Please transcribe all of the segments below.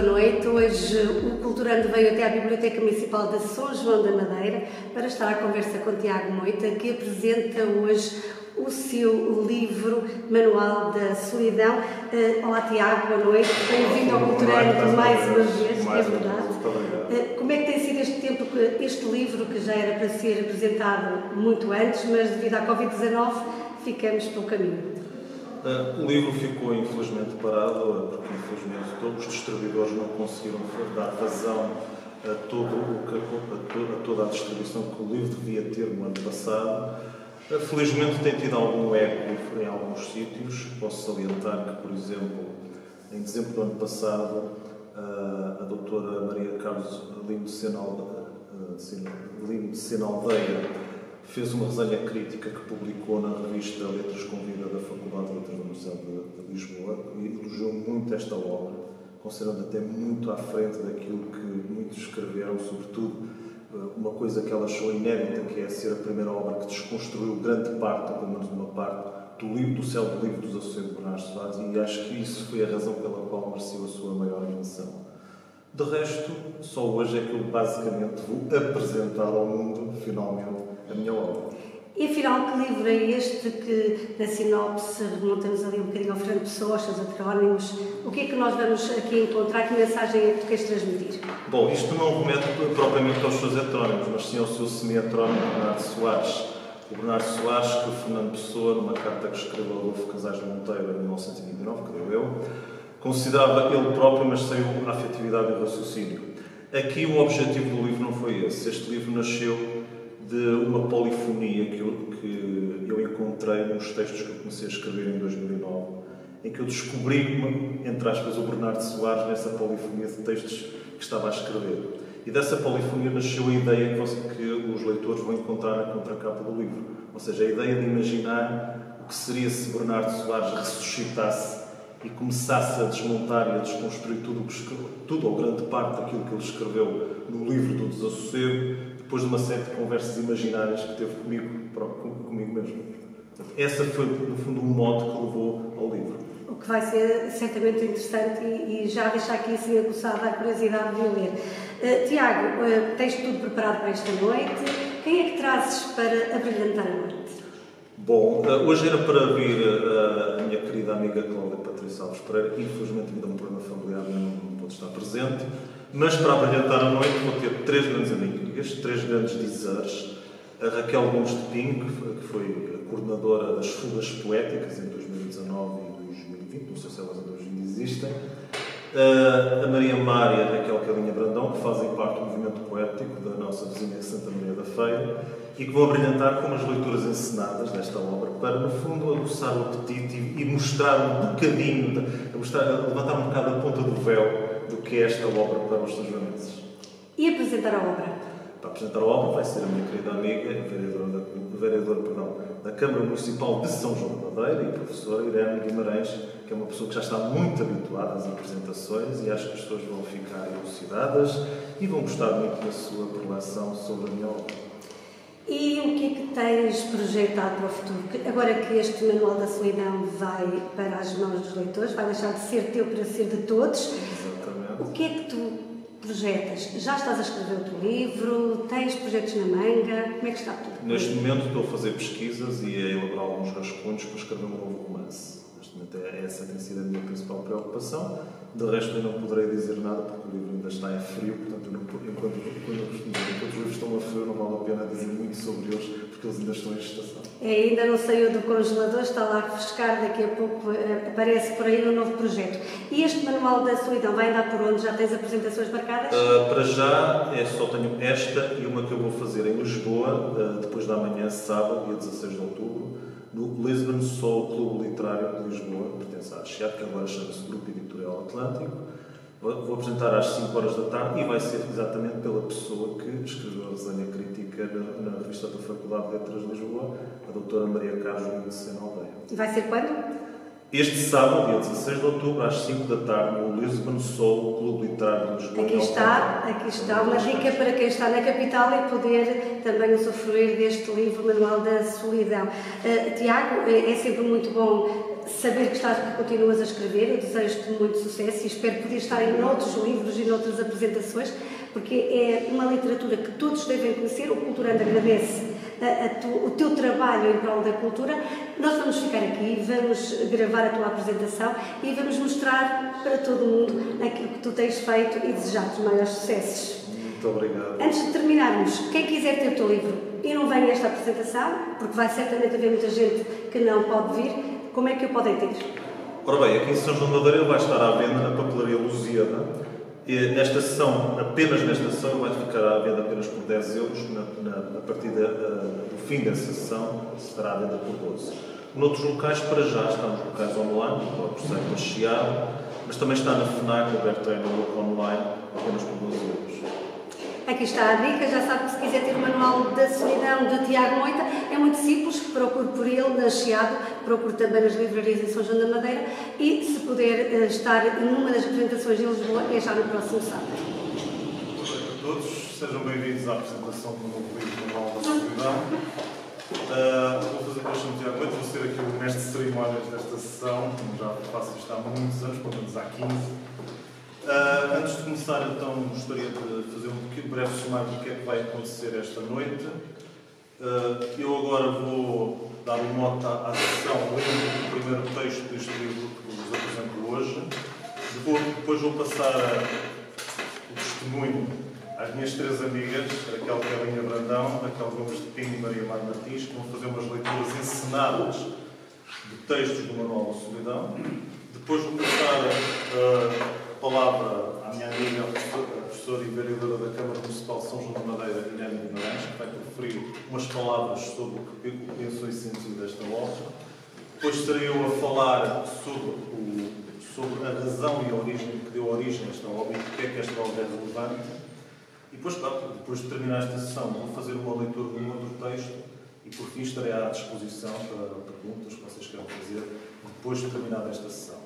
boa noite. Hoje o Culturando veio até à Biblioteca Municipal de São João da Madeira para estar à conversa com Tiago Moita, que apresenta hoje o seu livro Manual da Solidão. Olá Tiago, boa noite. Bem-vindo ao Culturando mais uma vez, é verdade. Como é que tem sido este tempo, este livro que já era para ser apresentado muito antes, mas devido à Covid-19 ficamos pelo caminho? O livro ficou infelizmente parado, porque infelizmente todos os distribuidores não conseguiram dar vazão a toda a distribuição que o livro devia ter no ano passado. Felizmente tem tido algum eco em alguns sítios. Posso salientar que, por exemplo, em dezembro do ano passado, a doutora Maria Carlos Lino de Sena Aldeia fez uma resenha crítica que publicou na revista Letras com Vida da Faculdade de Letras da Universidade de Lisboa e elogiou muito esta obra, considerando até muito à frente daquilo que muitos escreveram, sobretudo uma coisa que ela achou inédita, que é ser a primeira obra que desconstruiu grande parte, ou pelo menos uma parte, do célebre livro dos Associados de Bernardo Soares, e acho que isso foi a razão pela qual mereceu a sua maior menção. De resto, só hoje é que eu basicamente vou apresentar ao mundo, finalmente, a minha obra. E afinal, que livro é este que, na sinopse, remontamos ali um bocadinho ao Fernando Pessoa, aos seus heterónimos? O que é que nós vamos aqui encontrar? Que mensagem é que tu queres transmitir? Bom, isto não remete propriamente aos seus heterónimos, mas sim ao seu semi-heterónimo Bernardo Soares. O Bernardo Soares, que o Fernando Pessoa, numa carta que escreveu a Adolfo Casais de Monteiro em 1929, creio eu, considerava ele próprio, mas sem a afetividade e o raciocínio. Aqui o objetivo do livro não foi esse. Este livro nasceu de uma polifonia que eu encontrei nos textos que eu comecei a escrever em 2009, em que eu descobri, entre aspas, o Bernardo Soares nessa polifonia de textos que estava a escrever. E dessa polifonia nasceu a ideia que os leitores vão encontrar na contracapa do livro. Ou seja, a ideia de imaginar o que seria se Bernardo Soares ressuscitasse e começasse a desmontar e a desconstruir tudo ou grande parte daquilo que ele escreveu no livro do Desassossego, depois de uma série de conversas imaginárias que teve comigo mesmo. Essa foi, no fundo, o mote que levou ao livro. O que vai ser certamente interessante e já deixar aqui assim aguçada a curiosidade de o ler. Tiago, tens tudo preparado para esta noite. Quem é que trazes para abrilhantar a noite? Bom, hoje era para vir a minha querida amiga Cláudia Patrícia Alves Pereira. Infelizmente, devido a um problema familiar, não pôde estar presente. Mas para abrilhantar a noite vou ter três grandes amigas, três grandes dizeres. A Raquel Gomes de Pinho, que foi a coordenadora das Fugas Poéticas em 2019 e 2020, não sei se elas ainda hoje existem. A Maria Mária e a Raquel Calinha Brandão, que fazem parte do movimento poético da nossa vizinha Santa Maria da Feira e que vão abrilhantar com as leituras encenadas desta obra para, no fundo, aguçar o apetite e mostrar um bocadinho, levantar um bocado a ponta do véu do que é esta obra para os sanjoanenses. E apresentar a obra? Para apresentar a obra vai ser a minha querida amiga, vereadora da Câmara Municipal de São João da Madeira e professora Irene Guimarães, que é uma pessoa que já está muito habituada às apresentações e acho que as pessoas vão ficar elucidadas e vão gostar muito da sua preleção sobre a minha obra. E o que é que tens projetado para o futuro? Agora que este Manual da Solidão vai para as mãos dos leitores, vai deixar de ser teu para ser de todos. Exatamente. O que é que tu projetas? Já estás a escrever o teu livro? Tens projetos na manga? Como é que está tudo? Neste momento estou a fazer pesquisas e a elaborar alguns rascunhos para escrever um novo romance. Neste momento essa tem sido a minha principal preocupação. De resto eu não poderei dizer nada porque o livro ainda está a frio, portanto enquanto os livros estão a frio não vale a pena dizer muito sobre eles porque eles ainda estão em gestação. Ainda não saiu do congelador, está lá a refrescar, daqui a pouco aparece por aí um novo projeto. E este Manual da Solidão vai andar por onde? Já tens apresentações marcadas? Para já só tenho esta e uma que eu vou fazer em Lisboa, depois da manhã, sábado, dia 16 de outubro, no Lisbon Soul Clube Literário de Lisboa, pertence à ASHEAT, que agora chama-se Grupo Editorial Atlântico. Vou apresentar às 5 horas da tarde e vai ser exatamente pela pessoa que escreveu a resenha crítica na revista da Faculdade de Letras de Lisboa, a doutora Maria Carlos de Sena Aldeia. E vai ser quando? Este sábado, dia 16 de outubro, às 5 da tarde, no Lisbon Soul, Clube Literário de Lisboa. Aqui está uma dica para quem está na capital e poder também usufruir deste livro, Manual da Solidão. Tiago, é sempre muito bom saber que continuas a escrever. Eu desejo-te muito sucesso e espero poder estar em outros livros e noutras apresentações, porque é uma literatura que todos devem conhecer. O Culturando agradece o teu trabalho em prol da cultura. Nós vamos ficar aqui, vamos gravar a tua apresentação e vamos mostrar para todo o mundo aquilo que tu tens feito e desejar-te os maiores sucessos. Muito obrigado. Antes de terminarmos, quem quiser ter o teu livro e não vem a esta apresentação, porque vai certamente haver muita gente que não pode vir, como é que o podem ter? Ora bem, aqui em São João da Madeira ele vai estar à venda na papelaria Lusíada. Nesta sessão, apenas nesta sessão, vai ficar à venda apenas por 10 euros. A partir do fim da sessão, estará à venda por 12. Noutros locais, para já, está nos locais online, pode ser na Chiado, mas também está na FNAC, no Bertrand, no local online, apenas por 12 euros. Aqui está a dica, já sabe que se quiser ter o Manual da Solidão de Tiago Moita, é muito simples, procure por ele na Chiado, procure também nas livrarias em São João da Madeira e, se puder estar numa das apresentações em Lisboa, é já no próximo sábado. Boa noite a todos, sejam bem-vindos à apresentação do novo livro Manual da Solidão. Vou fazer questão de Tiago Moita, vou ser aqui o mestre de cerimónias desta sessão, como já faço isto há muitos anos, pelo menos há 15. Antes de começar, então, gostaria de fazer um breve sumário do que é que vai acontecer esta noite. Eu agora vou dar um mote à sessão, lendo o primeiro texto deste livro que vos apresento hoje. Depois vou passar o testemunho às minhas três amigas, Raquel Carinha Brandão, Raquel Gomes de Pinho e Maria Mar Martins, que vão fazer umas leituras encenadas de textos do Manual da Solidão. Depois vou passar palavra à minha amiga, a professora e vereadora da Câmara Municipal de São João da Madeira, Guilherme Guimarães, que vai proferir umas palavras sobre o que pensou e sentiu desta obra. Depois estarei eu a falar sobre a razão e a origem que deu origem a esta obra e porque é que esta obra é relevante. E depois, depois de terminar esta sessão, vou fazer uma leitura de um outro texto e, por fim, estarei à disposição para perguntas que vocês queiram fazer depois de terminar esta sessão.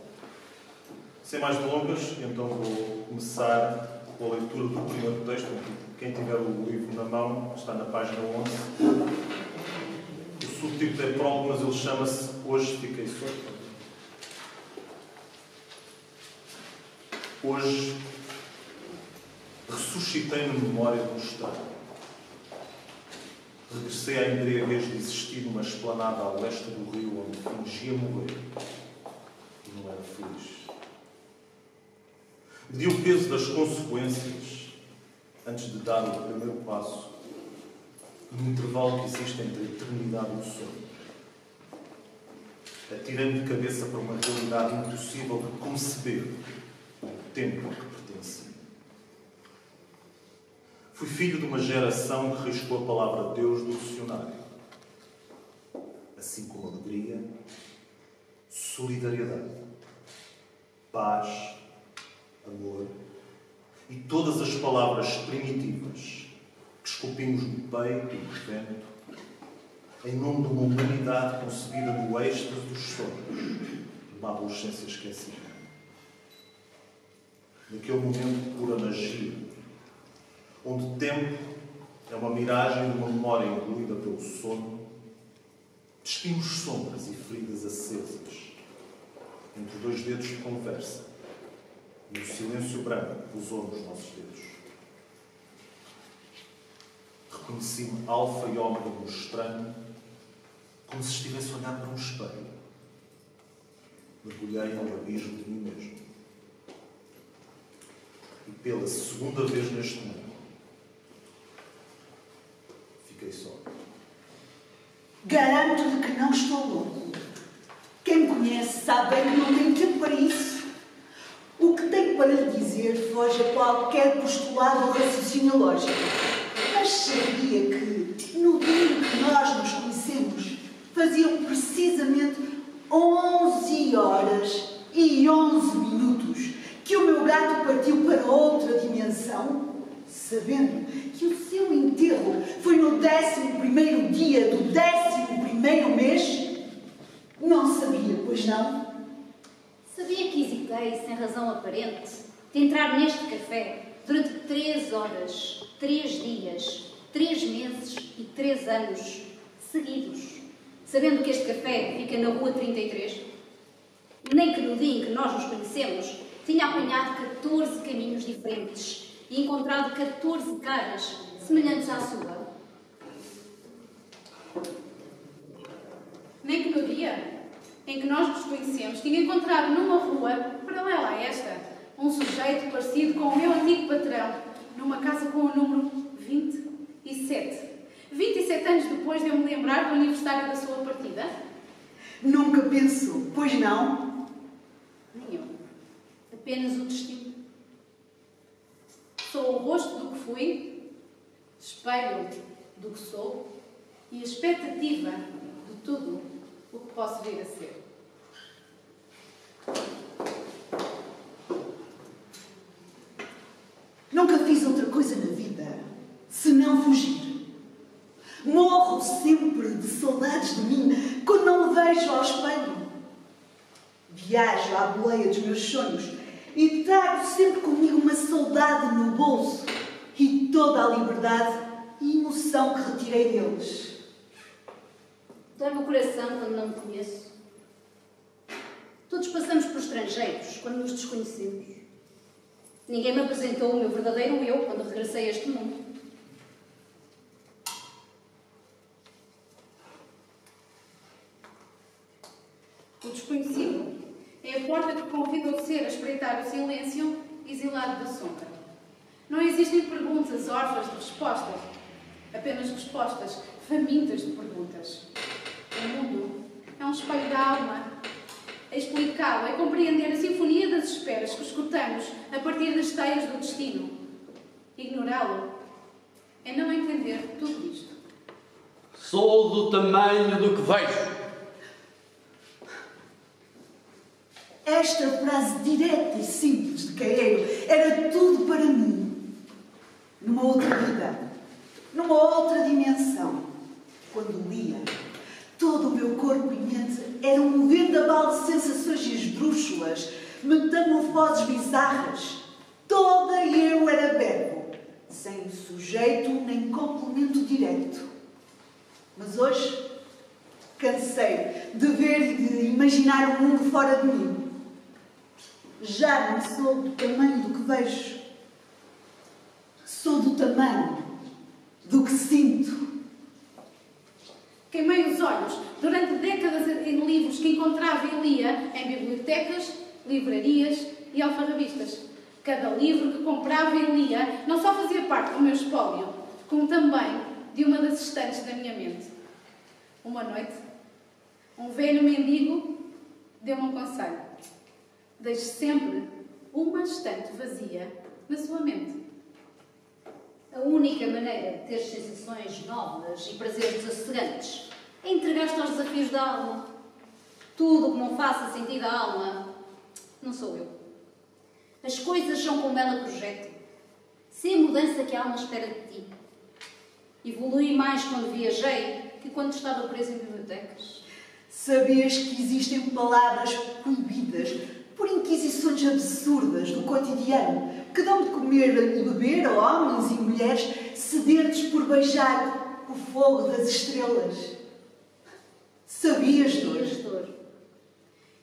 Sem mais delongas, então vou começar com a leitura do primeiro texto. Quem tiver o livro na mão, está na página 11. O subtítulo é prólogo, mas ele chama-se Hoje Fiquei Só. Hoje ressuscitei na memória do estado. Regressei à embriaguez de existir numa esplanada ao leste do rio onde fingia morrer e não era feliz. Medi o peso das consequências antes de dar o primeiro passo no intervalo que existe entre a eternidade e o sonho. Atirei-me de cabeça para uma realidade impossível de conceber o tempo a que pertencia. Fui filho de uma geração que riscou a palavra Deus do dicionário, assim como alegria, solidariedade, paz, amor e todas as palavras primitivas que esculpimos no peito e no vento em nome de uma humanidade concebida no êxtase dos sonhos de uma adolescência esquecida. Naquele momento de pura magia, onde tempo é uma miragem de uma memória engolida pelo sono, despimos sombras e feridas acesas entre dois dedos de conversa e o silêncio branco pousou nos nossos dedos. Reconheci-me alfa e ômega no estranho, como se estivesse a olhar para um espelho. Mergulhei ao abismo de mim mesmo. E pela segunda vez neste mundo, fiquei só. Garanto-lhe que não estou louco. Quem me conhece sabe bem que não tenho tempo para isso. O que tenho para lhe dizer foge a qualquer postulado ou raciocínio lógico. Mas sabia que, no dia em que nós nos conhecemos, faziam precisamente 11 horas e 11 minutos que o meu gato partiu para outra dimensão, sabendo que o seu enterro foi no 11º dia do 11º mês? Não sabia, pois não? ideia e sem razão aparente de entrar neste café durante 3 horas, 3 dias, 3 meses e 3 anos seguidos, sabendo que este café fica na Rua 33? Nem que no dia em que nós nos conhecemos tinha apanhado 14 caminhos diferentes e encontrado 14 caras semelhantes à sua. Nem que no dia em que nós nos conhecemos tinha encontrado numa rua paralela a esta um sujeito parecido com o meu antigo patrão, numa casa com o número 27. 27 anos depois de eu me lembrar do aniversário da sua partida? Nunca pensou, pois não? Nem eu. Apenas o destino. Sou o rosto do que fui, espelho do que sou e expectativa de tudo o que posso vir a ser. Nunca fiz outra coisa na vida senão fugir. Morro sempre de saudades de mim quando não me vejo ao espelho. Viajo à boleia dos meus sonhos e trago sempre comigo uma saudade no bolso e toda a liberdade e emoção que retirei deles. Dói-me o coração quando não me conheço. Todos passamos por estrangeiros quando nos desconhecemos. Ninguém me apresentou o meu verdadeiro eu quando regressei a este mundo. O desconhecido é a porta que convida o ser a espreitar o silêncio exilado da sombra. Não existem perguntas órfãs de respostas, apenas respostas famintas de perguntas. O mundo é um espelho da alma. É explicá-lo, é compreender a sinfonia das esperas que escutamos a partir das teias do destino. Ignorá-lo é não entender tudo isto. Sou do tamanho do que vejo. Esta frase direta e simples de Caeiro era tudo para mim. Numa outra vida, numa outra dimensão, quando lia, todo o meu corpo e mente era um vendaval de sensações esdrúxulas, metamorfoses bizarras. Toda eu era verbo, sem sujeito nem complemento direto. Mas hoje cansei de ver e de imaginar um mundo fora de mim. Já não sou do tamanho do que vejo. Sou do tamanho do que sinto. Queimei os olhos durante décadas em livros que encontrava e lia em bibliotecas, livrarias e alfarrabistas. Cada livro que comprava e lia não só fazia parte do meu espólio, como também de uma das estantes da minha mente. Uma noite, um velho mendigo deu-me um conselho. Deixe sempre uma estante vazia na sua mente. A única maneira de ter sensações novas e prazeres desassegantes é entregar-te aos desafios da alma. Tudo o que não faça sentido à alma, não sou eu. As coisas são como ela projeta. Se a mudança que a alma espera de ti. Evolui mais quando viajei que quando estava preso em bibliotecas. Sabias que existem palavras proibidas por inquisições absurdas do cotidiano que dão de comer e beber a homens e mulheres sedentos por beijar o fogo das estrelas? Sabias, dor?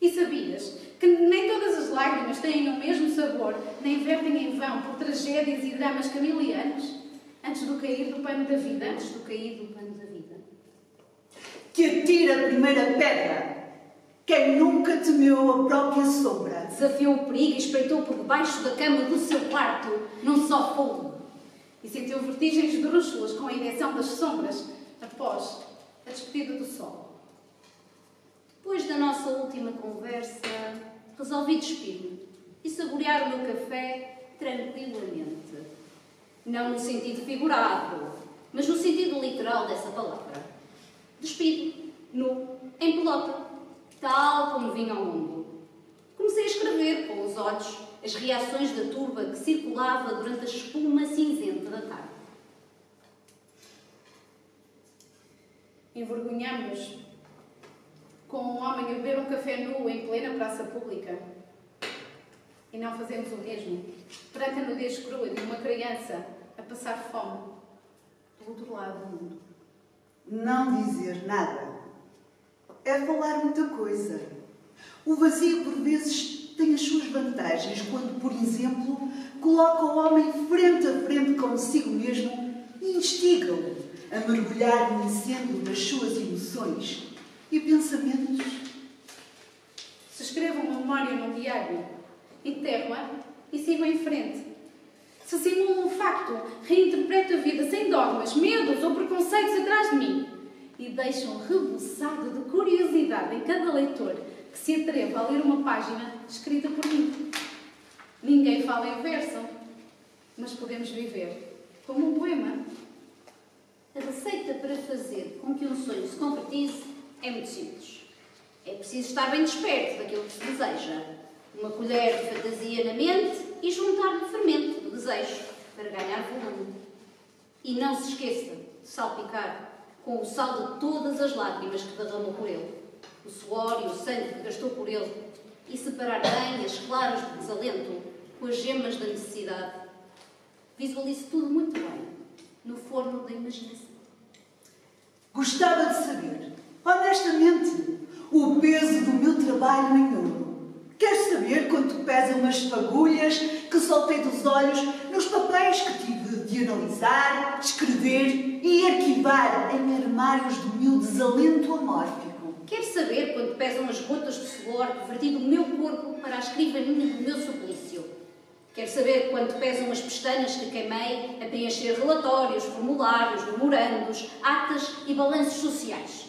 E sabias que nem todas as lágrimas têm o mesmo sabor, nem vertem em vão por tragédias e dramas camilianos, antes do cair do pano da vida, Que atira a primeira pedra quem nunca temeu a própria sombra. Desafiou o perigo e espreitou por debaixo da cama do seu quarto, num só fogo. E sentiu vertigens esdrúxulas com a injeção das sombras após a despedida do sol. Depois da nossa última conversa, resolvi despir-me e saborear o meu café tranquilamente. Não no sentido figurado, mas no sentido literal dessa palavra. Despido, nu, em pelota, tal como vinha ao mundo. Comecei a escrever com os olhos as reações da turba que circulava durante a espuma cinzenta da tarde. Envergonhámos-nos com um homem a beber um café nu em plena praça pública. E não fazemos o mesmo perante a nudez crua de uma criança a passar fome do outro lado do mundo. Não dizer nada é falar muita coisa. O vazio, por vezes, tem as suas vantagens quando, por exemplo, coloca o homem frente a frente consigo mesmo e instiga-o a mergulhar no incêndio das suas emoções e pensamentos. Se escrevo uma memória num diário, enterro-a e sigo em frente. Se simulo um facto, reinterpreto a vida sem dogmas, medos ou preconceitos atrás de mim e deixo um reboçado de curiosidade em cada leitor que se atreva a ler uma página escrita por mim. Ninguém fala em verso, mas podemos viver como um poema. A receita para fazer com que um sonho se concretize é muito simples. É preciso estar bem desperto daquilo que se deseja. Uma colher de fantasia na mente e juntar-lhe fermento do desejo para ganhar volume. E não se esqueça de salpicar com o sal de todas as lágrimas que derramou por ele, o suor e o sangue que gastou por ele, e separar bem as claras do desalento com as gemas da necessidade. Visualize tudo muito bem no forno da imaginação. Gostava de saber, honestamente, o peso do meu trabalho em ouro. Queres saber quanto pesam umas fagulhas que soltei dos olhos nos papéis que tive de analisar, escrever e arquivar em armários do meu desalento amórfico? Quer saber quanto pesam as gotas de suor que verti do meu corpo para a escrivaninha do meu suplício? Quer saber quanto pesam as pestanas que queimei a preencher relatórios, formulários, memorandos, atas e balanços sociais?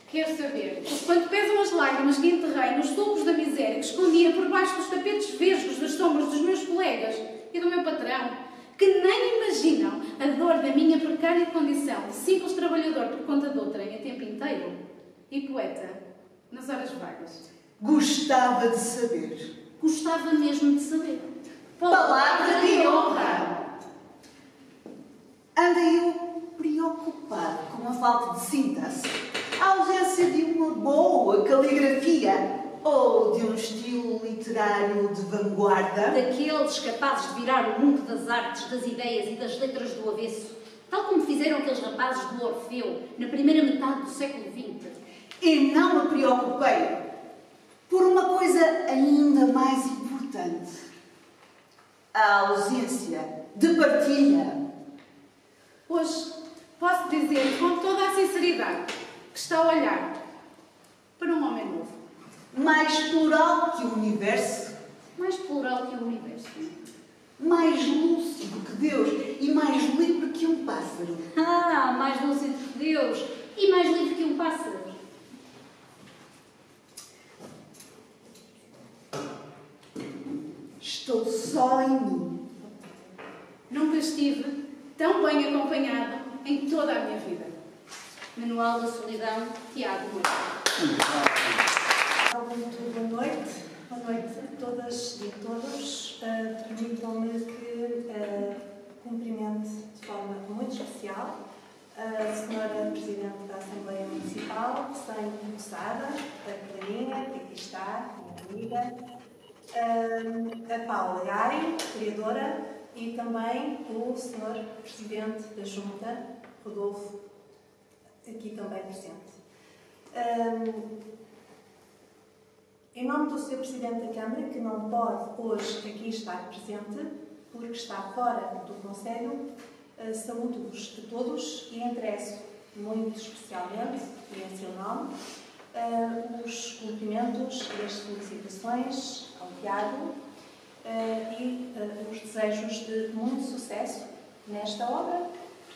Quer saber quanto pesam as lágrimas que enterrei nos sulcos da miséria que escondia por baixo dos tapetes vesgos das sombras dos meus colegas e do meu patrão, que nem imaginam a dor da minha precária condição de simples trabalhador por conta de outrem a tempo inteiro e poeta nas horas vagas? Gostava de saber. Gostava mesmo de saber. Palavra de honra! Anda eu preocupado com a falta de síntese, a ausência de uma boa caligrafia ou de um estilo literário de vanguarda. Daqueles capazes de virar o mundo das artes, das ideias e das letras do avesso, tal como fizeram aqueles rapazes do Orfeu na primeira metade do século XX. E não me preocupei por uma coisa ainda mais importante. A ausência de partilha. Hoje posso dizer com toda a sinceridade que está a olhar para um homem novo. Mais plural que o universo. Mais plural que o universo. Mais lúcido que Deus e mais livre que um pássaro. Ah, mais lúcido que Deus e mais livre que um pássaro. Estou só em mim. Nunca estive tão bem acompanhado em toda a minha vida. Manual da Solidão, Tiago Moura. Muito boa noite. Boa noite a todas e a todos. Permitam-me que cumprimente de forma muito especial a Senhora Presidente da Assembleia Municipal, recém-começada, a Clarinha, que aqui está, minha amiga, a Paula Gai, vereadora, e também o Senhor Presidente da Junta, Rodolfo, aqui também presente. Em nome do Sr. Presidente da Câmara, que não pode hoje aqui estar presente, porque está fora do Conselho, saúdo-vos a todos e entrego muito especialmente, e em seu nome, os cumprimentos e as felicitações ao Tiago e os desejos de muito sucesso nesta obra,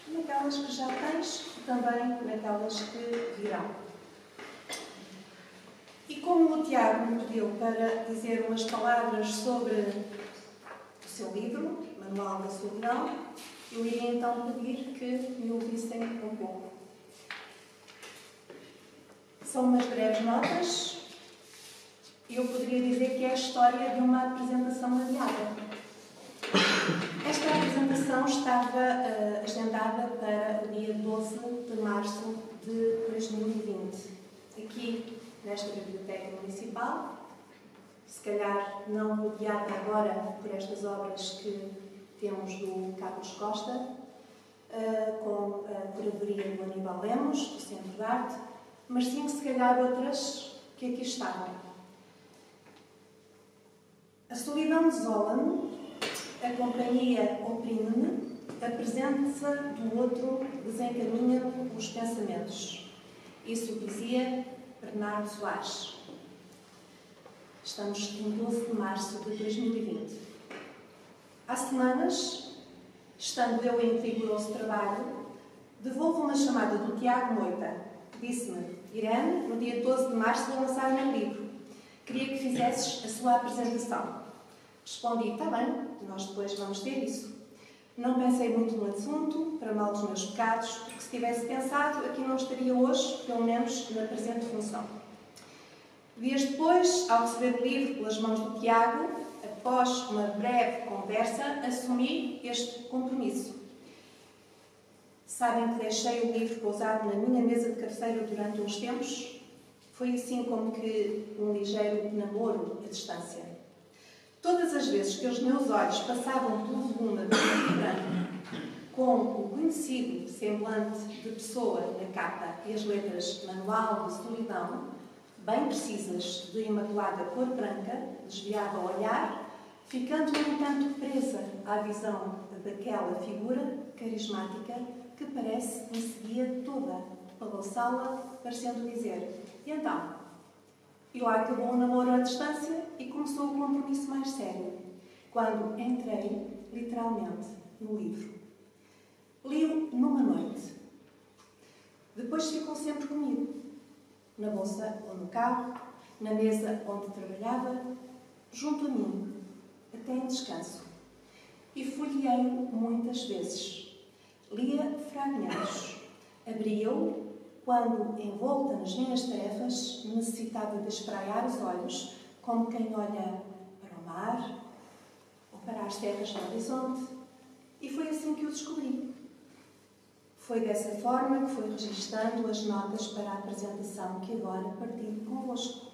naquelas que já tens e também naquelas que virão. E como o Tiago me pediu para dizer umas palavras sobre o seu livro, Manual da Solidão, eu iria então pedir que me ouvissem um pouco. São umas breves notas. Eu poderia dizer que é a história de uma apresentação adiada. Esta apresentação estava agendada para o dia 12 de março de 2020, aqui nesta Biblioteca Municipal, se calhar não rodeada agora por estas obras que temos do Carlos Costa, com a curadoria do Aníbal Lemos, do Centro de Arte, mas sim, se calhar, outras que aqui estavam. A solidão desola-me, a companhia oprime-me, a presença do outro desencaminha os pensamentos. Isso dizia Bernardo Soares. Estamos em 12 de março de 2020. Há semanas, estando eu em rigoroso trabalho, devolvo uma chamada do Tiago Moita. Disse-me: Irene, no dia 12 de março vou lançar o meu livro. Queria que fizesses a sua apresentação. Respondi: está bem, nós depois vamos ter isso. Não pensei muito no assunto, para mal dos meus pecados, porque se tivesse pensado, aqui não estaria hoje, pelo menos na presente função. Dias depois, ao receber o livro pelas mãos do Tiago, após uma breve conversa, assumi este compromisso. Sabem que deixei o livro pousado na minha mesa de cabeceira durante uns tempos? Foi assim como que um ligeiro namoro à distância. Todas as vezes que os meus olhos passavam pelo volume branco, com o conhecido semblante de pessoa na capa e as letras Manual de Solidão, bem precisas de imaculada cor branca, desviava o olhar, ficando, no entanto, presa à visão daquela figura carismática que parece me seguia toda pela sala, parecendo dizer: e então? E lá acabou o namoro à distância e começou o compromisso mais sério, quando entrei, literalmente, no livro. Li-o numa noite. Depois ficou sempre comigo, na bolsa ou no carro, na mesa onde trabalhava, junto a mim, até em descanso. E folheei-o muitas vezes. Lia fragmentos. Abria-o quando, envolta nas minhas tarefas, necessitava de espraiar os olhos, como quem olha para o mar ou para as terras no horizonte. E foi assim que o descobri. Foi dessa forma que fui registando as notas para a apresentação que agora partilho convosco,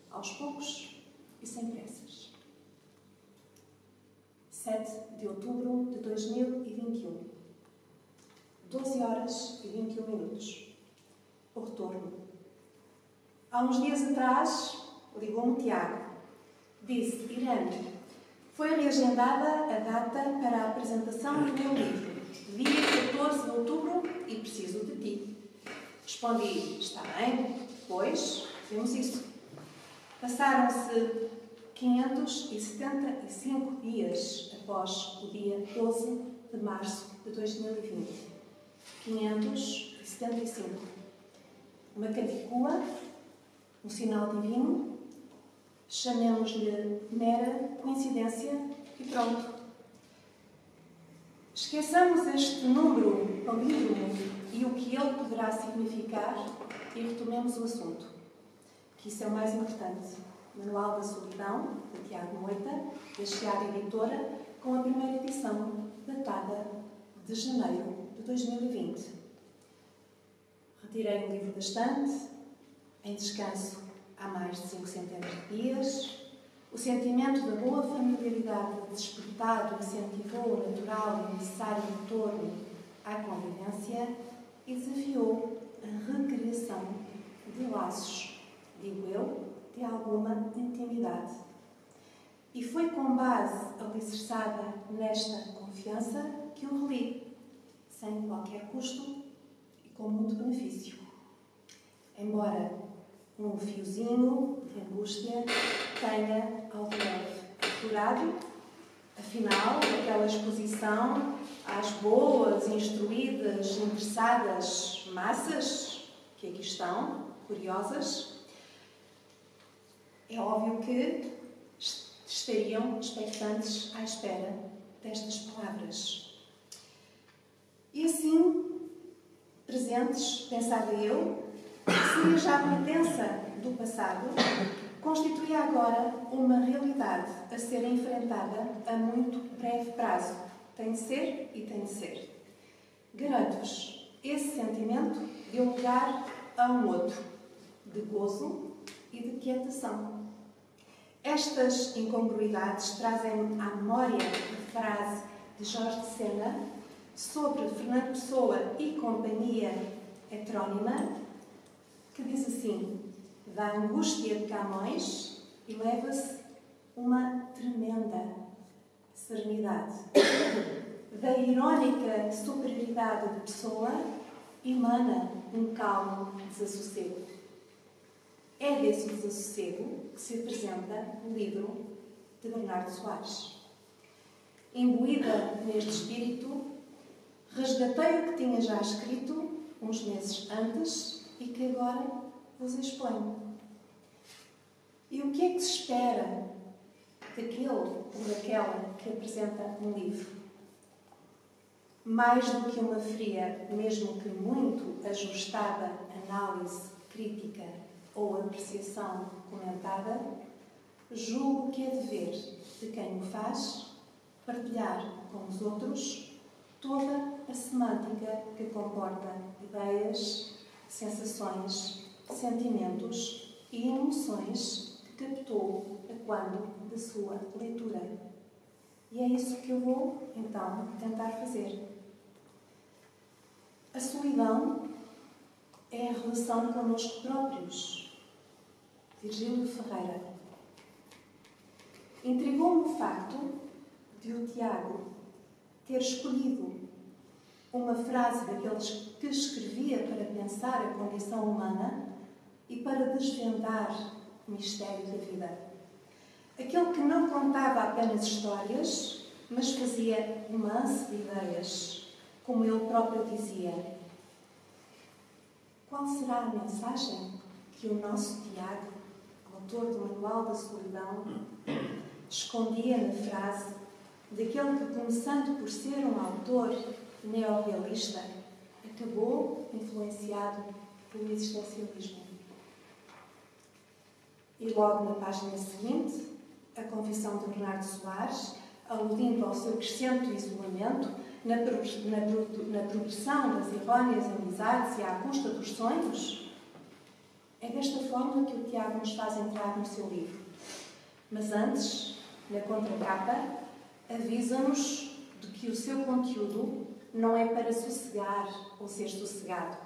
aos poucos e sem pressas. 7 de outubro de 2021, 12 horas e 21 minutos. O retorno. Há uns dias atrás, ligou-me o Tiago. Disse: Irene, foi reagendada a data para a apresentação do meu livro, dia 14 de outubro, e preciso de ti. Respondi: está bem, pois, temos isso. Passaram-se 575 dias após o dia 12 de março de 2020. 575. Uma caticula, um sinal divino, chamemos-lhe mera coincidência e pronto. Esqueçamos este número palíndromo e o que ele poderá significar e retomemos o assunto, que isso é o mais importante. Manual da Solidão, de Tiago Moita, da Chiada Editora, com a primeira edição, datada de janeiro de 2020. Retirei o livro da estante, em descanso há mais de 5 centenas de dias. O sentimento da boa familiaridade despertado incentivou o natural e necessário retorno à convivência e desafiou a recriação de laços, digo eu, de alguma intimidade. E foi com base alicerçada nesta confiança que o reli, sem qualquer custo e com muito benefício. Embora um fiozinho de angústia tenha ao leve aflorado, afinal, aquela exposição às boas, instruídas, interessadas massas que aqui estão, curiosas, é óbvio que estariam expectantes à espera destas palavras. E assim, presentes, pensava eu, seria já pretensa do passado, constituía agora uma realidade a ser enfrentada a muito breve prazo. Tem de ser e tem de ser. Garanto-vos, esse sentimento deu lugar a um outro, de gozo e de quietação. Estas incongruidades trazem-me à memória a frase de Jorge de Sena sobre Fernando Pessoa e companhia heterónima, que diz assim: da angústia de Camões eleva-se uma tremenda serenidade. Da irónica superioridade de Pessoa emana um calmo desassossego. É desse desassossego que se apresenta o livro de Bernardo Soares. Imbuída neste espírito, resgatei o que tinha já escrito uns meses antes e que agora vos exponho. E o que é que se espera daquele ou daquela que apresenta um livro? Mais do que uma fria, mesmo que muito ajustada análise crítica ou apreciação comentada, julgo que é dever de quem o faz partilhar com os outros toda a semântica que comporta ideias, sensações, sentimentos e emoções que captou a quando da sua leitura. E é isso que eu vou, então, tentar fazer. A solidão é a relação connosco próprios. Virgílio Ferreira. Intrigou-me o facto de o Tiago ter escolhido uma frase daqueles que escrevia para pensar a condição humana e para desvendar o mistério da vida. Aquele que não contava apenas histórias, mas fazia romance de ideias, como ele próprio dizia. Qual será a mensagem que o nosso Tiago, autor do Manual da Solidão, escondia na frase daquele que, começando por ser um autor neorrealista, acabou influenciado pelo existencialismo? E logo na página seguinte, a confissão de Bernardo Soares, aludindo ao seu crescente isolamento, na progressão das erróneas amizades e à custa dos sonhos. É desta forma que o Tiago nos faz entrar no seu livro. Mas antes, na contracapa, avisa-nos de que o seu conteúdo não é para sossegar ou ser sossegado.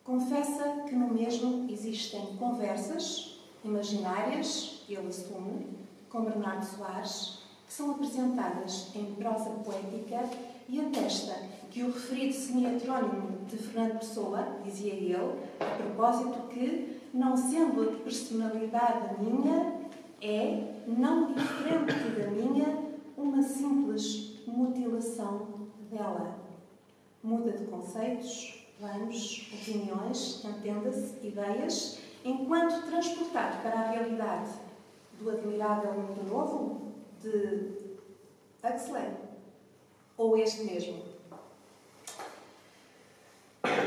Confessa que no mesmo existem conversas imaginárias, ele assume, com Bernardo Soares, que são apresentadas em prosa poética e atesta que o referido semi-heterónimo de Fernando Pessoa, dizia ele, a propósito que, não sendo a personalidade minha, é, não diferente da minha, uma simples mutilação dela. Muda de conceitos, planos, opiniões, entenda-se, ideias, enquanto transportado para a realidade do admirável mundo novo de Huxley, ou este mesmo.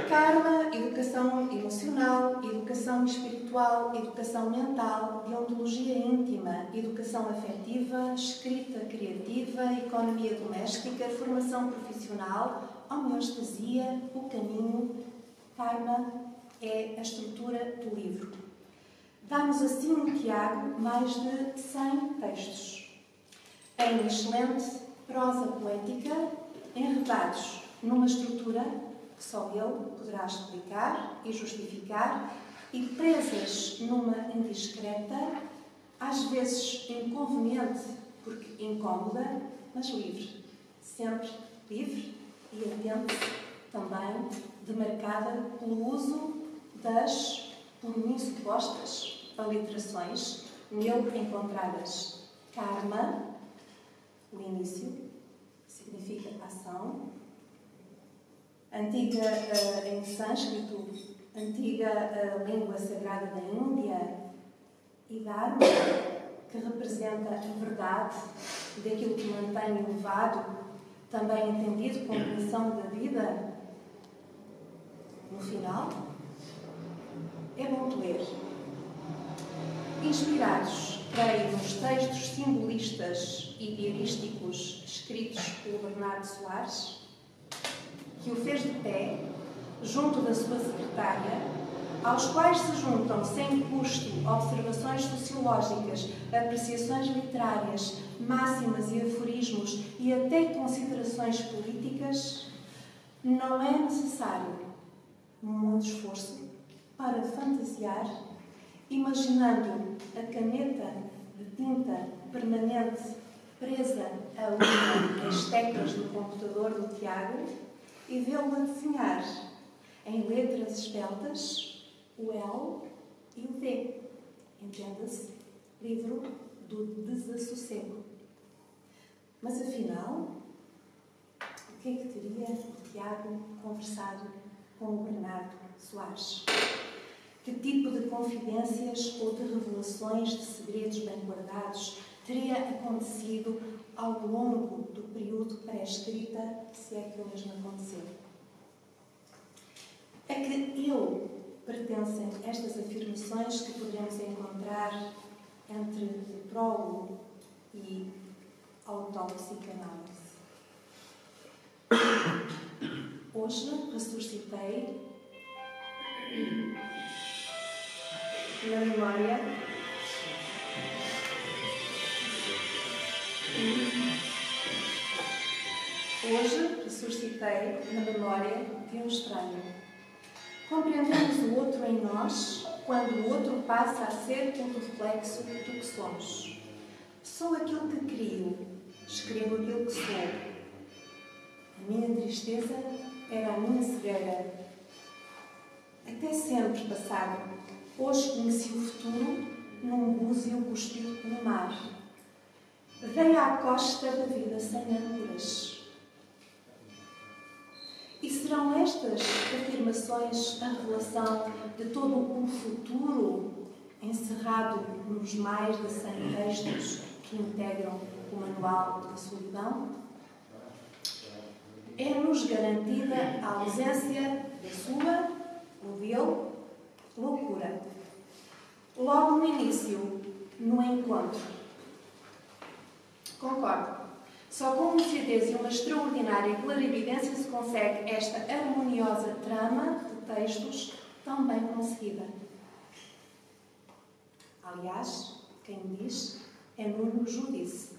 Karma, educação emocional, educação espiritual, educação mental, deontologia íntima, educação afetiva, escrita criativa, economia doméstica, formação profissional, homeostasia, o caminho. Karma é a estrutura do livro. Dá-nos assim o Tiago mais de 100 textos, em excelente prosa poética, enredados numa estrutura que só ele poderá explicar e justificar, e presas numa indiscreta, às vezes inconveniente, porque incómoda, mas livre. Sempre livre e atento também, demarcada pelo uso das, por mim, supostas aliterações nele encontradas. Karma, o início, significa ação. Antiga, em sânscrito, antiga língua sagrada da Índia, e Dharma, que representa a verdade daquilo que mantém elevado, também entendido como missão da vida. No final, é bom de ler. Inspirados, creio, nos textos simbolistas e diarísticos escritos por Bernardo Soares, que o fez de pé, junto da sua secretária, aos quais se juntam, sem custo, observações sociológicas, apreciações literárias, máximas e aforismos e até considerações políticas, não é necessário muito esforço para fantasiar, imaginando a caneta de tinta permanente presa a uma das teclas do computador do Tiago e vê-lo a desenhar em letras esbeltas o L e o D. Entenda-se, livro do desassossego. Mas afinal, o que é que teria o Tiago conversado com o Bernardo Soares? Que tipo de confidências ou de revelações de segredos bem guardados teria acontecido ao longo do período pré-escrita, se é que o mesmo aconteceu? A que ele pertencem estas afirmações que poderemos encontrar entre o prólogo e a autopsicanálise. Hoje ressuscitei na memória de um estranho. Compreendemos o outro em nós quando o outro passa a ser o reflexo do que somos. Sou aquilo que crio, escrevo aquilo que sou. A minha tristeza era a minha cegueira. Até sempre passado. Hoje conheci o futuro num búzio cuspido no mar. Dei à costa da vida sem âncoras. E serão estas afirmações a revelação de todo o futuro encerrado nos mais de 100 textos que integram o Manual da Solidão? É-nos garantida a ausência da sua, ou dele, loucura. Logo no início, no encontro. Concordo. Só com lucidez e uma extraordinária clarividência se consegue esta harmoniosa trama de textos tão bem conseguida. Aliás, quem diz é Nuno Judice.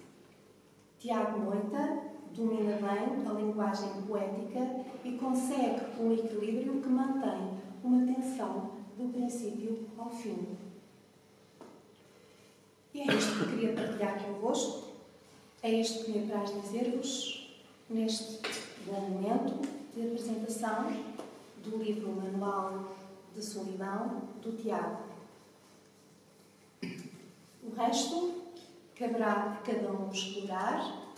Tiago Moita domina bem a linguagem poética e consegue um equilíbrio que mantém uma tensão do princípio ao fim. E é isto que queria partilhar convosco. É isto que me apraz dizer-vos neste bom momento de apresentação do livro Manual de Solidão, do Tiago. O resto caberá a cada um explorar,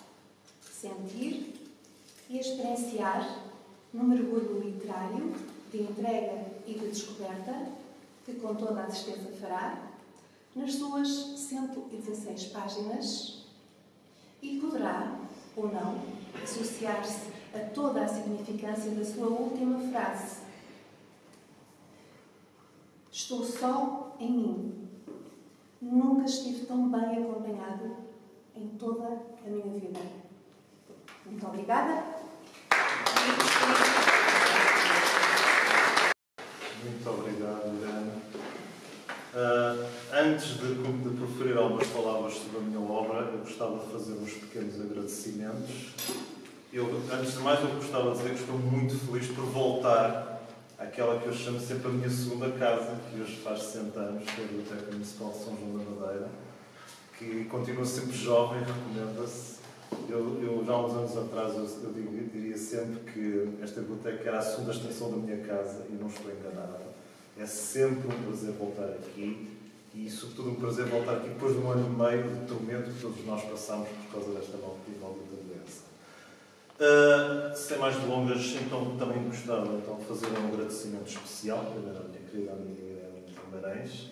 sentir e experienciar num mergulho literário de entrega e de descoberta, que com toda a certeza fará, nas suas 116 páginas, e poderá, ou não, associar-se a toda a significância da sua última frase. Estou só em mim. Nunca estive tão bem acompanhado em toda a minha vida. Muito obrigada. Muito obrigado, Irene. Antes de proferir algumas palavras sobre a minha obra, eu gostava de fazer uns pequenos agradecimentos. Antes de mais, eu gostava de dizer que estou muito feliz por voltar àquela que eu chamo sempre a minha segunda casa, que hoje faz 60 anos, que é a Biblioteca Municipal de São João da Madeira, que continua sempre jovem, recomenda-se. Eu já há uns anos atrás, eu diria sempre que esta biblioteca era a segunda extensão da minha casa, e não estou enganado. É sempre um prazer voltar aqui, e sobretudo um prazer voltar aqui depois de um ano e meio de tormento que todos nós passamos por causa desta maldita doença. Sem mais delongas, então também gostava de fazer um agradecimento especial, primeiro à minha querida amiga Irene Guimarães,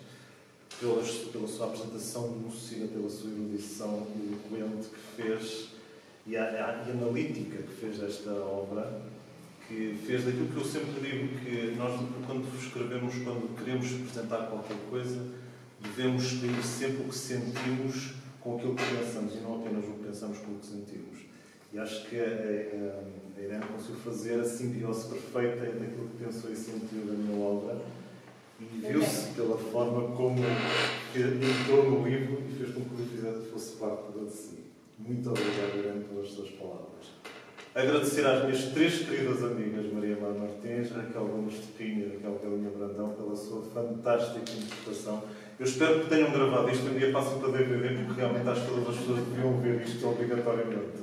pela sua apresentação lúcida, pela sua erudição eloquente que fez e analítica que fez desta obra, que fez daquilo que eu sempre digo, que nós, quando escrevemos, quando queremos apresentar qualquer coisa, devemos escrever sempre o que sentimos com aquilo que pensamos e não apenas o que pensamos com o que sentimos. E acho que a Irene conseguiu fazer a simbiose perfeita entre aquilo que pensou e sentiu da minha obra, e forma como entrou no livro e fez com que o livro fosse parte de si. Muito obrigado, Irene, pelas suas palavras. Agradecer às minhas 3 queridas amigas, Maria Mar Martins, Raquel Gomes de Pinha e Raquel Galinha Brandão, pela sua fantástica interpretação. Eu espero que tenham gravado isto um dia, passem para DVD, porque realmente acho que todas as pessoas deviam ver isto obrigatoriamente.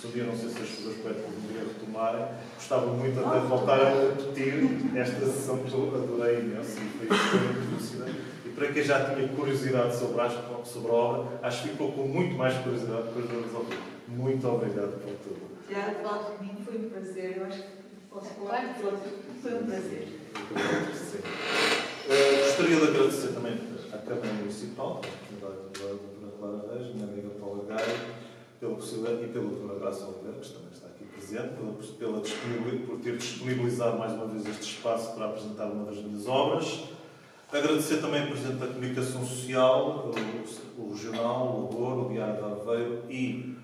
Se um dia, não sei se as pessoas poéticas deveriam retomarem, gostava muito até de voltar a repetir esta sessão que eu adorei imenso e foi extremamente lúcida. E para quem já tinha curiosidade sobre a obra, acho que ficou com muito mais curiosidade depois de resolver. Muito obrigado por tudo. Já falo de mim, foi um prazer. Eu acho que posso falar de todos. Foi um prazer. Gostaria de agradecer também à Câmara Municipal, pela oportunidade da Clara Reis, minha amiga Paula Gaia, pela possibilidade, e pela doutora Graça Oliveira, que também está aqui presente, por ter disponibilizado mais uma vez este espaço para apresentar uma das minhas obras. Agradecer também ao Presidente da Comunicação Social, o Regional, o Douro, o Diário de Aveiro e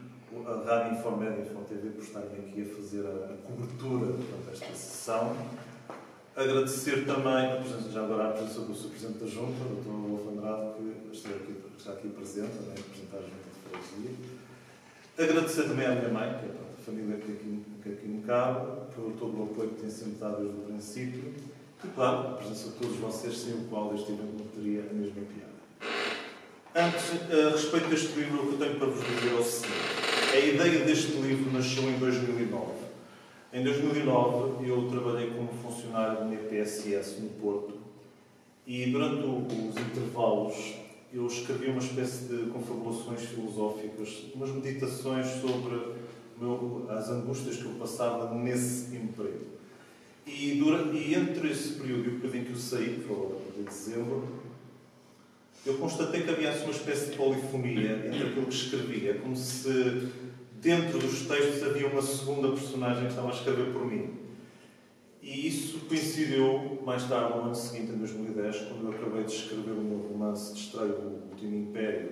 a Rádio Informédia e InfoTV por estarem aqui a fazer a cobertura desta sessão. Agradecer também já agora a presença do Sr. Presidente da Junta, o Dr. Adolfo Andrade, que está aqui presente, também a representar a Junta de Freguesia. Agradecer também à minha mãe, que é a família que aqui me cabe, por todo o apoio que tem sempre dado desde o princípio. E, claro, a presença de todos vocês, sem o qual este evento não teria a mesma piada. Antes, a respeito deste livro, o que eu tenho para vos dizer é o seguinte. A ideia deste livro nasceu em 2009. Em 2009, eu trabalhei como funcionário do IPSS no Porto e, durante os intervalos, eu escrevi uma espécie de confabulações filosóficas, umas meditações sobre as angústias que eu passava nesse emprego. E entre esse período e o período em que eu saí, que foi em dezembro, eu constatei que havia uma espécie de polifonia entre aquilo que escrevia, como se dentro dos textos havia uma segunda personagem que estava a escrever por mim. E isso coincidiu mais tarde, no ano seguinte, em 2010, quando eu acabei de escrever o meu romance de estreia, O Último Império,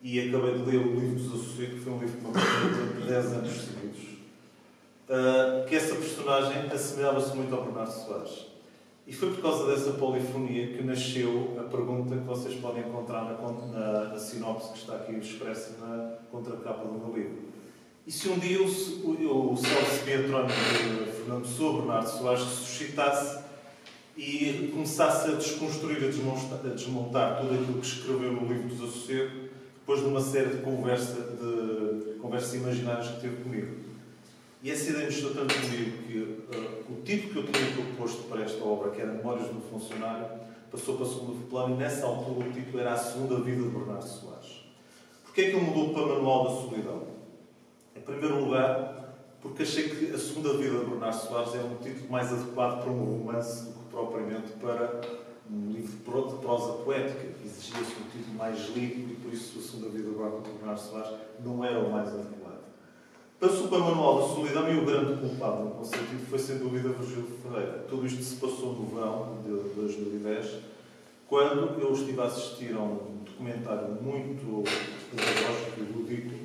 e acabei de ler o Livro dos Associados, que foi um livro que me acompanhou durante 10 anos seguidos, que essa personagem assemelhava-se muito ao Bernardo Soares. E foi por causa dessa polifonia que nasceu a pergunta que vocês podem encontrar na sinopse que está aqui expressa na contracapa do meu livro. E se um dia o célebre semiatrónimo de Fernando Pessoa, Bernardo Soares, ressuscitasse e começasse a desconstruir, a desmontar tudo aquilo que escreveu no Livro dos Associados, depois de uma série de conversas imaginárias que teve comigo. E essa ideia mexeu tanto comigo que o título que eu tinha proposto para esta obra, que era Memórias do Funcionário, passou para o segundo plano e nessa altura o título era A Segunda Vida de Bernardo Soares. Porquê é que ele mudou para Manual da Solidão? Em primeiro lugar, porque achei que A Segunda Vida de Bernardo Soares é um título mais adequado para um romance do que propriamente para um livro de prosa poética. Exigia-se um título mais lido e por isso A Segunda Vida de Bernardo Soares não era o mais adequado. Passou para o Manual da Solidão e o grande culpado no sentido foi, sem dúvida, Virgílio Ferreira. Tudo isto se passou no verão de 2010, quando eu estive a assistir a um documentário muito pedagógico e lúdico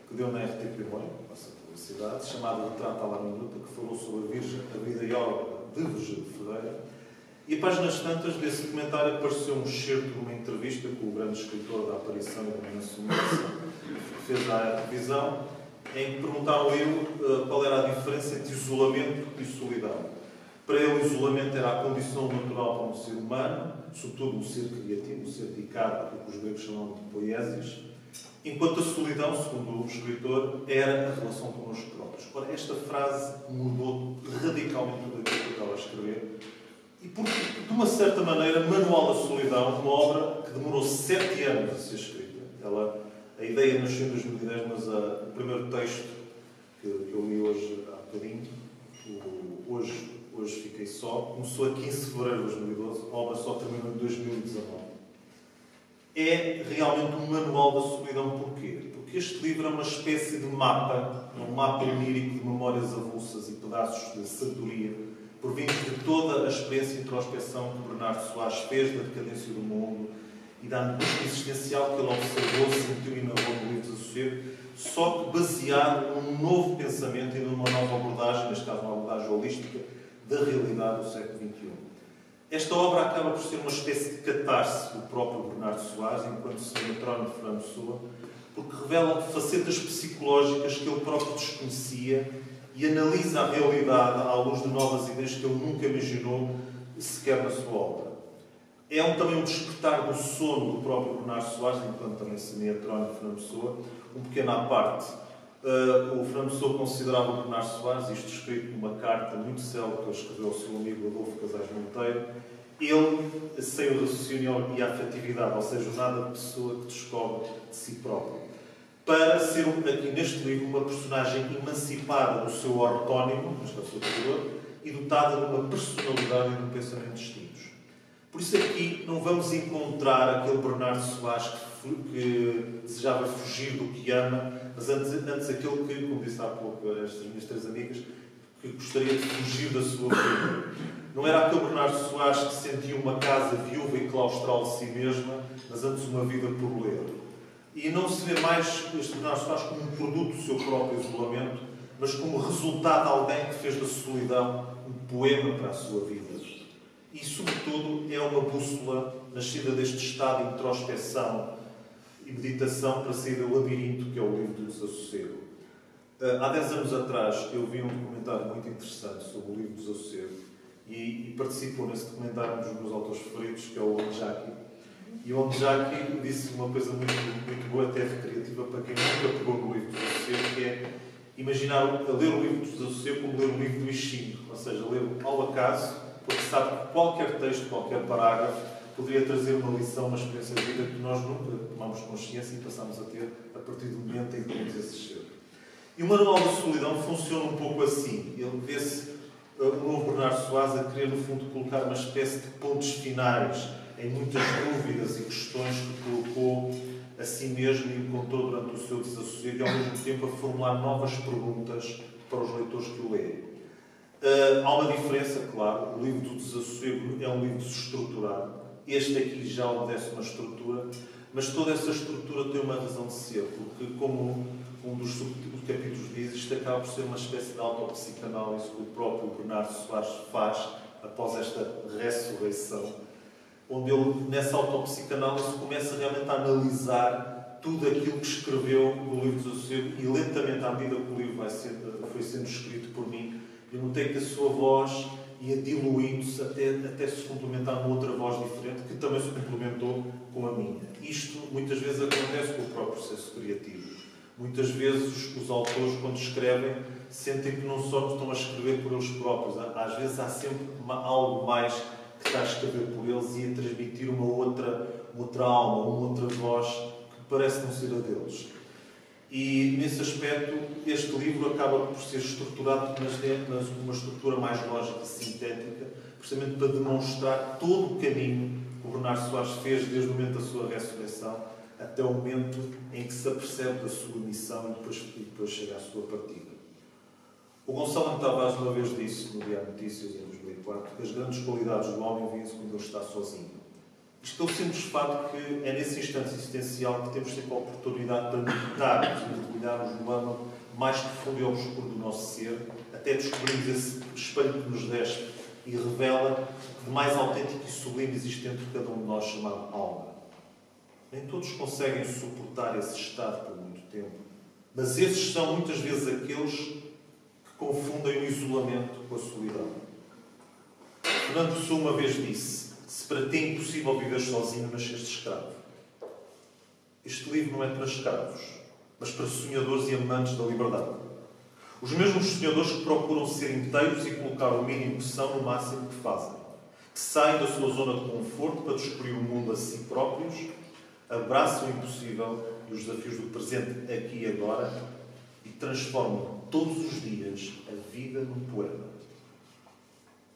que deu na RTP Mãe, nossa publicidade, chamado Retrato à la Minuta, que falou sobre a vida e obra de Virgílio Ferreira. E a páginas tantas desse documentário apareceu um excerto de uma entrevista com o grande escritor da Aparição e da Renascença, que fez à televisão, em que perguntaram a ele qual era a diferença entre isolamento e solidão. Para ele, o isolamento era a condição natural para um ser humano, sobretudo um ser criativo, um ser dedicado, aquilo que os gregos chamam de poiesis, enquanto a solidão, segundo o escritor, era a relação connosco próprios. Ora, esta frase mudou radicalmente tudo aquilo que eu estava a escrever, e porque, de uma certa maneira, Manual da Solidão, uma obra que demorou 7 anos a ser escrita. A ideia nasceu em 2010, mas o primeiro texto que eu li hoje há bocadinho, hoje fiquei só, começou a 15 de fevereiro de 2012, a obra só terminou em 2019. É realmente um manual da solidão. Porquê? Porque este livro é uma espécie de mapa, um mapa onírico de memórias avulsas e pedaços de sabedoria, provindos de toda a experiência e introspecção que Bernardo Soares fez da decadência do mundo e da angústia existencial que ele observou, sentiu e narrou no Livro dos Associados, só que baseado num novo pensamento e numa nova abordagem, neste caso uma abordagem holística, da realidade do século XXI. Esta obra acaba por ser uma espécie de catarse do próprio Bernardo Soares, enquanto semi-atrónimo de Fernando Pessoa, porque revela facetas psicológicas que ele próprio desconhecia e analisa a realidade à luz de novas ideias que ele nunca imaginou sequer na sua obra. É também um despertar do sono do próprio Bernardo Soares, enquanto também semi-atrónimo de Fernando Pessoa, um pequeno à parte. O Fernando Pessoa considerava o Bernardo Soares, isto escrito numa carta muito célebre que ele escreveu ao seu amigo Adolfo Casais Monteiro, ele sem o raciocínio e a afetividade, ou seja, nada de pessoa que descobre de si próprio, para ser aqui neste livro uma personagem emancipada do seu ortónimo, mas do seu criador, e dotada de uma personalidade e de um pensamento distintos. Por isso aqui não vamos encontrar aquele Bernardo Soares que desejava fugir do que ama, mas antes aquele que, como disse há pouco estas minhas três amigas, que gostaria de fugir da sua vida. Não era aquele Bernardo Soares que sentia uma casa viúva e claustral de si mesma, mas antes uma vida por ler. E não se vê mais este Bernardo Soares como um produto do seu próprio isolamento, mas como resultado de alguém que fez da solidão um poema para a sua vida. E, sobretudo, é uma bússola nascida deste estado de introspecção e meditação para sair do labirinto que é o livro do Desassossego. Há 10 anos atrás eu vi um documentário muito interessante sobre o livro do Desassossego e participou nesse documentário um dos meus autores preferidos, que é o Ondjaki. E o Ondjaki disse uma coisa muito boa, até recreativa, para quem nunca pegou no livro do Desassossego, que é imaginar ler o livro do Desassossego como ler o livro do I Ching, ou seja, ler ao acaso, porque sabe que qualquer texto, qualquer parágrafo, poderia trazer uma lição, uma experiência de vida que nós nunca tomamos consciência e passamos a ter a partir do momento em que temos esse cheiro. E o Manual da Solidão funciona um pouco assim. Ele vê-se o novo Bernardo Soares a querer, no fundo, colocar uma espécie de pontos finais em muitas dúvidas e questões que colocou a si mesmo e encontrou durante o seu desassossego e, ao mesmo tempo, a formular novas perguntas para os leitores que o leem. Há uma diferença, claro. O livro do Desassossego é um livro desestruturado. Este aqui já obedece uma estrutura, mas toda essa estrutura tem uma razão de ser, porque, como um dos capítulos diz, isto acaba por ser uma espécie de autopsicanálise que o próprio Bernardo Soares faz após esta ressurreição, onde ele, nessa autopsicanálise, começa realmente a analisar tudo aquilo que escreveu no livro do Desassossego e, lentamente, à medida que o livro foi sendo escrito por mim, eu notei que a sua voz ia diluindo-se até se complementar numa outra voz diferente, que também se complementou com a minha. Isto muitas vezes acontece com o próprio processo criativo. Muitas vezes os autores, quando escrevem, sentem que não só estão a escrever por eles próprios. Às vezes há sempre algo mais que está a escrever por eles e a transmitir uma outra alma, uma outra voz que parece não ser a deles. E, nesse aspecto, este livro acaba por ser estruturado, mas uma estrutura mais lógica e sintética, precisamente para demonstrar todo o caminho que o Bernardo Soares fez desde o momento da sua ressurreição até o momento em que se apercebe da sua missão e depois chega à sua partida. O Gonçalo Tavares uma vez disse no Diário de Notícias, em 2004, que as grandes qualidades do homem vêm-se quando ele está sozinho. Isto pelo simples fato que é nesse instante existencial que temos sempre a oportunidade para meditarmos e mergulharmos no âmago mais profundo e obscuro do nosso ser, até descobrirmos esse espelho que nos despe e revela o de mais autêntico e sublime existe dentro de cada um de nós, chamado alma. Nem todos conseguem suportar esse estado por muito tempo, mas esses são muitas vezes aqueles que confundem o isolamento com a solidão. Fernando Pessoa uma vez disse: se para ti é impossível viver sozinho, nasceste escravo. Este livro não é para escravos, mas para sonhadores e amantes da liberdade. Os mesmos sonhadores que procuram ser inteiros e colocar o mínimo que são no máximo que fazem. Que saem da sua zona de conforto para descobrir o mundo a si próprios, abraçam o impossível e os desafios do presente aqui e agora e transformam todos os dias a vida num poema.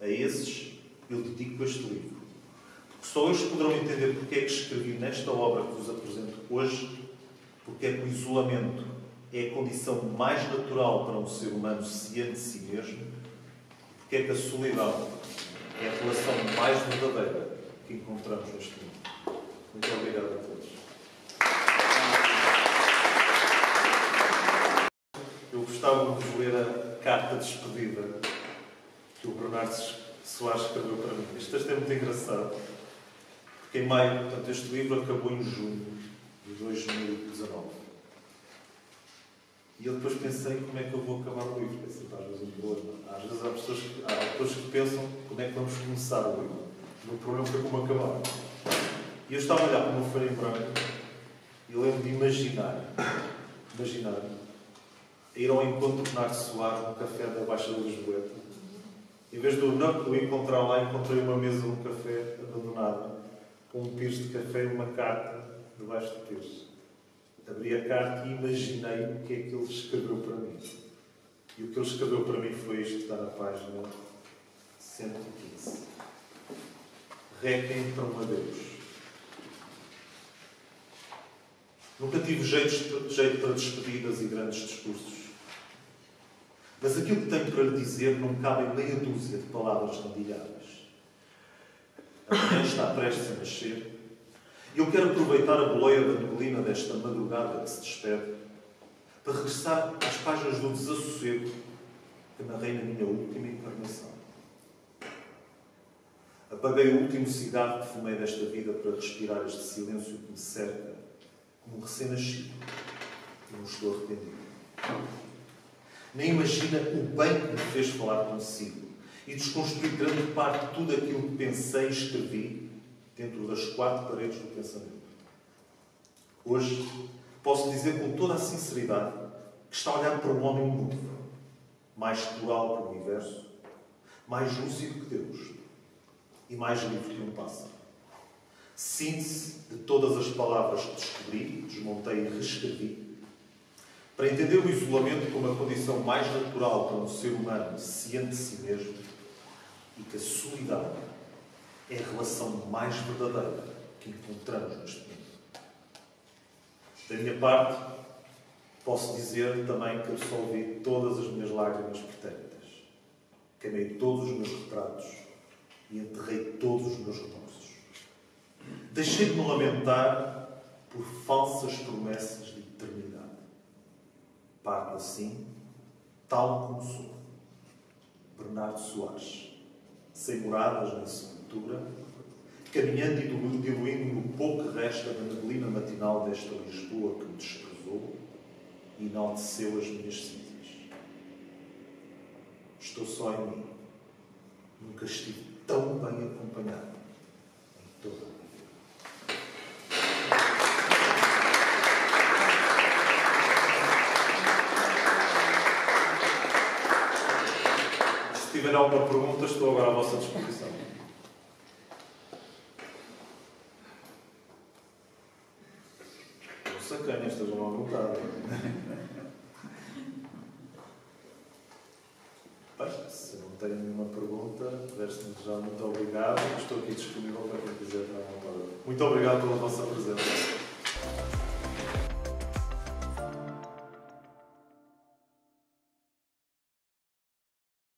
A esses eu dedico este livro. Só eles poderão entender porque é que escrevi nesta obra que vos apresento hoje, porque é que o isolamento é a condição mais natural para um ser humano ciente de si mesmo, porque é que a solidão é a relação mais verdadeira que encontramos neste mundo. Muito obrigado a todos. Eu gostava de vos ler a carta de despedida que o Bernardo Soares escreveu para mim. Este texto é muito engraçado, porque em maio, portanto, este livro acabou em junho de 2019. E eu depois pensei como é que eu vou acabar o livro. Pensei, às vezes um problema. Às vezes há pessoas que pensam como é que vamos começar o livro. O meu problema foi como acabar. E eu estava a olhar para uma folha em branco e lembro de imaginar ir ao encontro de Bernardo Soares no café da Baixa de Lisboeta. Em vez de o encontrar lá, encontrei uma mesa de um café abandonada, com um pires de café e uma carta debaixo do pires. Abri a carta e imaginei o que é que ele escreveu para mim. E o que ele escreveu para mim foi isto que está na página 115. Requiem para um adeus. Nunca tive jeito para despedidas e grandes discursos. Mas aquilo que tenho para lhe dizer não cabe em meia dúzia de palavras rendilhadas. A manhã está prestes a nascer e eu quero aproveitar a boleia da neblina desta madrugada que se despede para regressar às páginas do desassossego que narrei na minha última encarnação. Apaguei o último cigarro que fumei desta vida para respirar este silêncio que me cerca como um recém-nascido e não estou arrependido. Nem imagina o bem que me fez falar consigo e desconstruir grande parte de tudo aquilo que pensei e escrevi dentro das 4 paredes do pensamento. Hoje, posso dizer com toda a sinceridade que está a olhar para um homem mudo, mais plural que o universo, mais lúcido que Deus e mais livre que um pássaro. Síntese de todas as palavras que descobri, desmontei e reescrevi, para entender o isolamento como a condição mais natural para um ser humano ciente de si mesmo e que a solidão é a relação mais verdadeira que encontramos neste mundo. Da minha parte, posso dizer também que absolvi todas as minhas lágrimas pretéritas, queimei todos os meus retratos e enterrei todos os meus remorsos. Deixei de me lamentar por falsas promessas de eternidade. Parto assim, tal como sou. Bernardo Soares, sem moradas nem sepultura, caminhando e diluindo no pouco que resta da neblina matinal desta Lisboa que me desprezou e enalteceu as minhas cinzas. Estou só em mim. Nunca estive tão bem acompanhado em toda a minha vida. Se tiver alguma pergunta, estou agora à vossa disposição. Não sacanha, estejam à vontade. Bem, se não tenho nenhuma pergunta, resta-me já muito obrigado. Estou aqui disponível para quem quiser dar uma palavra. Muito obrigado pela vossa presença.